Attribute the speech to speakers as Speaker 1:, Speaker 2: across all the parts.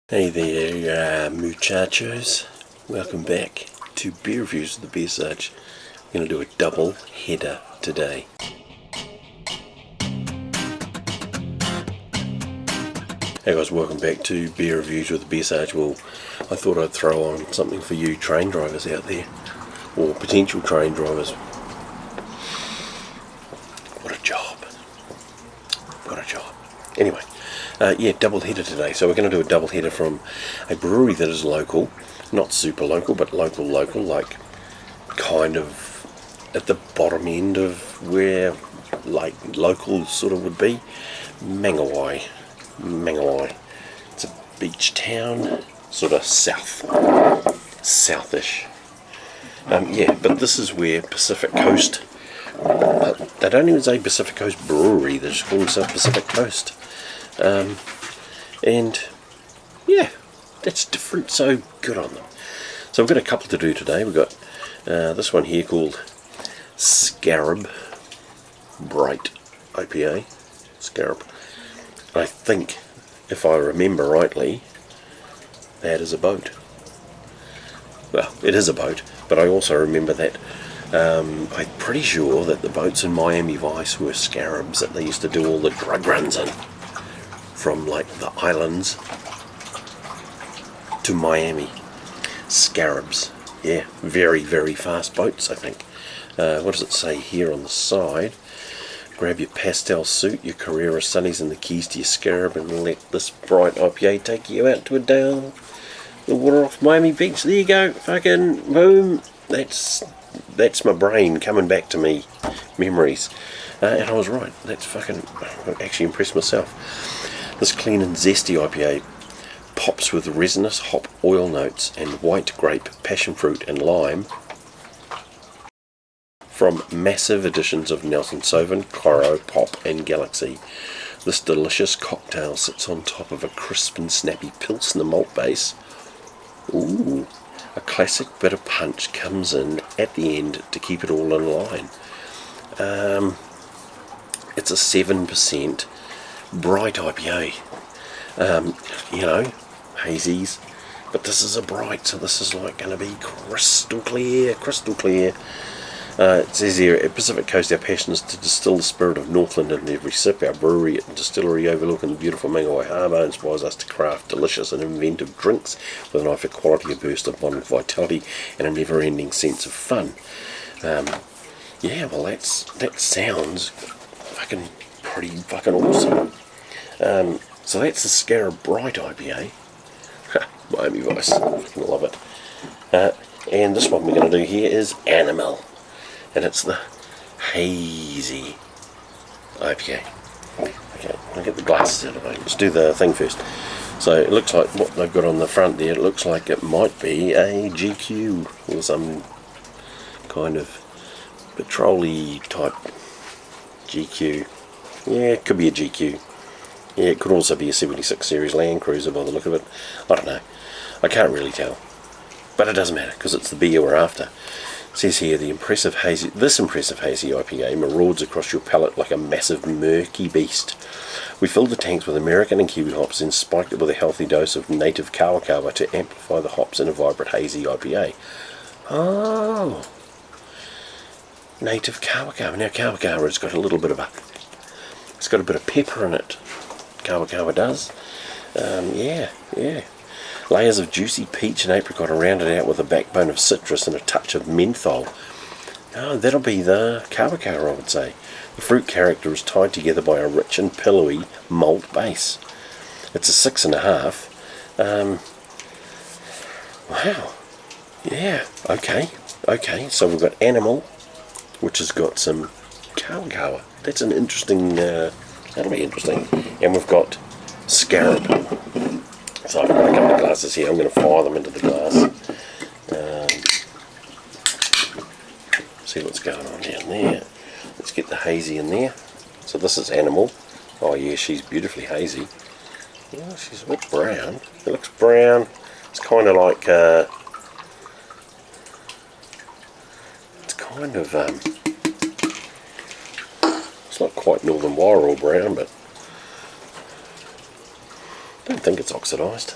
Speaker 1: Hey there, muchachos. Welcome back to Beer Reviews with the BeerSarge. I'm going to do a double header today. Hey guys, welcome back to Beer Reviews with the BeerSarge. Well, I thought I'd throw on something for you train drivers out there, or potential train drivers. What a job. What a job. Anyway. Double header today. So we're going to do a double header from a brewery that is local, not super local, but local, like kind of at the bottom end of where like local sort of would be. Mangawai. It's a beach town, sort of southish. But this is where Pacific Coast. They don't even say Pacific Coast Brewery. They just call themselves Pacific Coast. That's different, so good on them. So we've got a couple to do today. We've got this one here called Scarab Bright IPA. Scarab. I think, if I remember rightly, that is a boat. Well, it is a boat, but I also remember that I'm pretty sure that the boats in Miami Vice were scarabs that they used to do all the drug runs in. From like the islands to Miami. Scarabs. Yeah, very, very fast boats, I think. What does it say here on the side? Grab your pastel suit, your Carrera Sunnies and the keys to your Scarab and let this bright IPA take you out to a down the water off Miami Beach. There you go. Fucking boom. That's my brain coming back to me. Memories. And I was right. That's fucking... I actually impressed myself. This clean and zesty IPA pops with resinous hop oil notes and white grape, passion fruit and lime from massive editions of Nelson Sauvin, Coro, Pop and Galaxy. This delicious cocktail sits on top of a crisp and snappy Pilsner malt base. Ooh, a classic bit of punch comes in at the end to keep it all in line. It's a 7% bright IPA, hazies, but this is a bright, so this is like going to be crystal clear. It says here, at Pacific Coast, our passion is to distill the spirit of Northland in every sip. Our brewery and distillery overlooking the beautiful Mangawai Harbour inspires us to craft delicious and inventive drinks with an eye for quality, a burst of modern vitality, and a never-ending sense of fun. That sounds fucking pretty fucking awesome. So that's the Scarab Bright IPA. Miami Vice. I love it. And this one we're going to do here is Animal. And it's the Hazy IPA. Okay, I'll get the glasses out of the way. Let's do the thing first. So it looks like what they've got on the front there, it looks like it might be a GQ or some kind of petrol-y type GQ. Yeah, it could be a GQ. Yeah, it could also be a 76 Series Land Cruiser by the look of it. I don't know. I can't really tell. But it doesn't matter, because it's the beer we're after. It says here, this impressive hazy IPA marauds across your palate like a massive murky beast. We filled the tanks with American and Kiwi hops and spiked it with a healthy dose of native kawa to amplify the hops in a vibrant hazy IPA. Oh! Native kawa. Now kawa has got a little bit of it's got a bit of pepper in it. Kawa does. Layers of juicy peach and apricot are rounded out with a backbone of citrus and a touch of menthol. Oh, that'll be the kawa, I would say. The fruit character is tied together by a rich and pillowy malt base. It's a 6.5. Wow. Yeah. Okay. So we've got Animal, which has got some kawa. That's an interesting. That'll be interesting. And we've got Scarab. So I've got a couple of glasses here. I'm going to fire them into the glass. See what's going on down there. Let's get the hazy in there. So this is Animal. Oh yeah, she's beautifully hazy. Yeah, she's a bit brown. It looks brown. It's kind of like it's not quite Northern Wire or brown, but I don't think it's oxidised.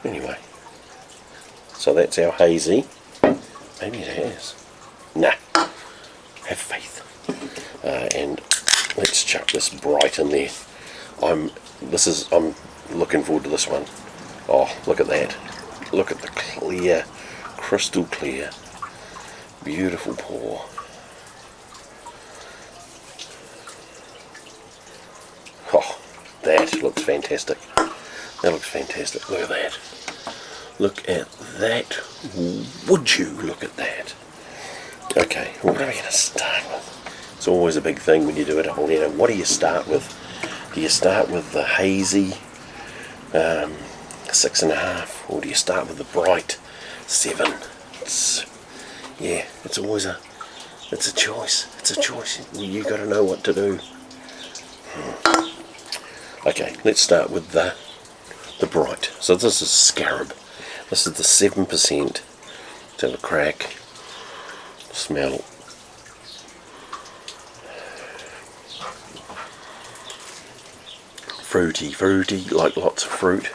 Speaker 1: Anyway, so that's our hazy. Maybe it has. Nah, have faith. And let's chuck this bright in there. I'm looking forward to this one. Oh, look at that. Look at the clear, crystal clear, beautiful pour. Oh, that looks fantastic. That looks fantastic. Look at that. Look at that. Would you look at that? Okay, what are we going to start with? It's always a big thing when you do a double header. What do you start with? Do you start with the hazy 6.5, or do you start with the bright 7? It's always a choice. It's a choice. You got to know what to do. Okay, let's start with the bright. So this is Scarab. This is the 7%. Let's have a crack. Smell. Fruity, like lots of fruit.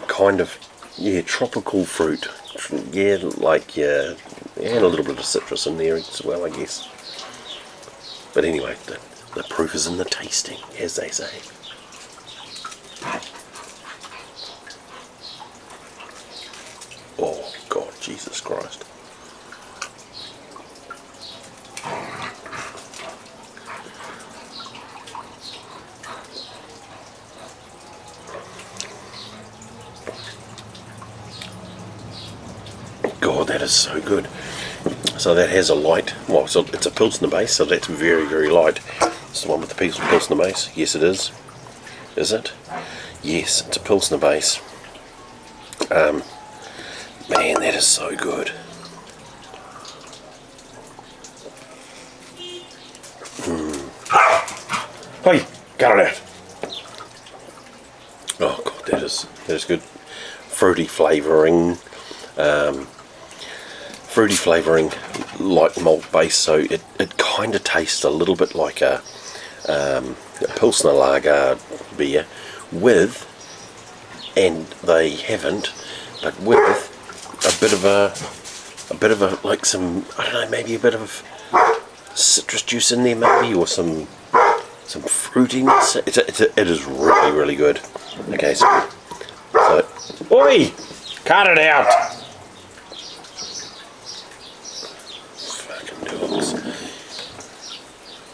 Speaker 1: Kind of, tropical fruit. And a little bit of citrus in there as well, I guess. But anyway, the proof is in the tasting, as they say. Oh, God, Jesus Christ. God, that is so good. So that has a light, so it's a Pilsner base, so that's very, very light. It's the one with the Pilsner base. Yes, it is. Is it? Yes, it's a Pilsner base. Man, that is so good. Hey, got it out. Oh God, that is good. Fruity flavouring. Light malt base, so it kind of tastes a little bit like a Pilsner lager beer and they haven't, but with a bit of a like some, I don't know, maybe a bit of citrus juice in there maybe, or some fruitiness. It is really, really good. Okay, so oi, cut it out.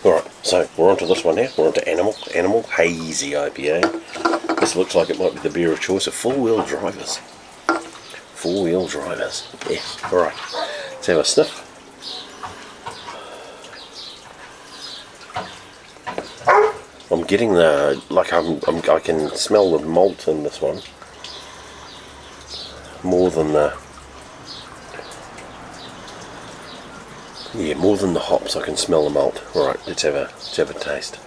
Speaker 1: Alright, so we're on to this one now. We're on to Animal Hazy IPA. This looks like it might be the beer of choice of four-wheel drivers. Four-wheel drivers. Yeah, alright. Let's have a sniff. I'm getting I can smell the malt in this one. More than the hops. I can smell the malt. Alright, let's have a taste.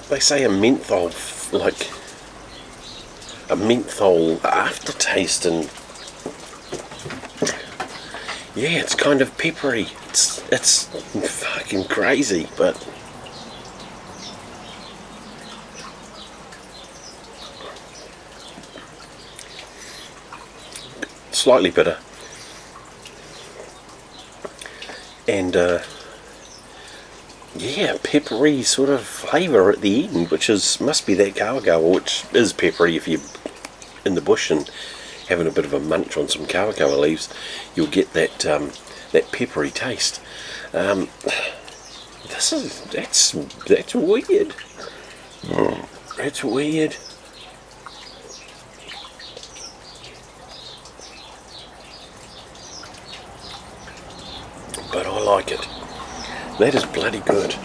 Speaker 1: They say a menthol aftertaste, and it's kind of peppery. It's fucking crazy, but slightly bitter, and peppery sort of flavour at the end, which must be that kawakawa, which is peppery. If you're in the bush and having a bit of a munch on some kawakawa leaves, you'll get that peppery taste. That's weird. That's weird. But I like it. That is bloody good.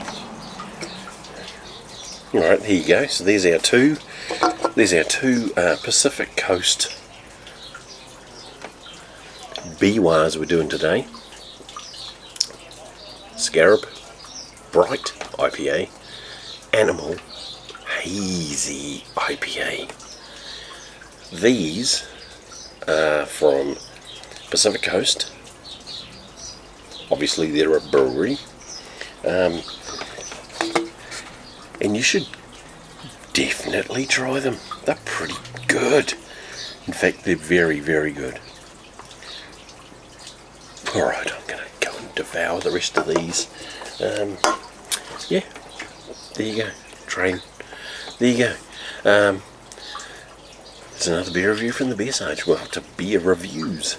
Speaker 1: Alright, there you go. So there's our two Pacific Coast Biwars we're doing today. Scarab, Bright IPA, Animal, Hazy IPA. These are from Pacific Coast. Obviously they're a brewery. And you should definitely try them. They're pretty good. In fact, they're very, very good. Alright, I'm going to go and devour the rest of these. Yeah, there you go. Train. There you go. There's another beer review from the BeerSarge. Well, to beer reviews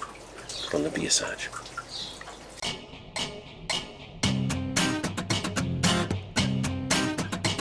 Speaker 1: from the BeerSarge.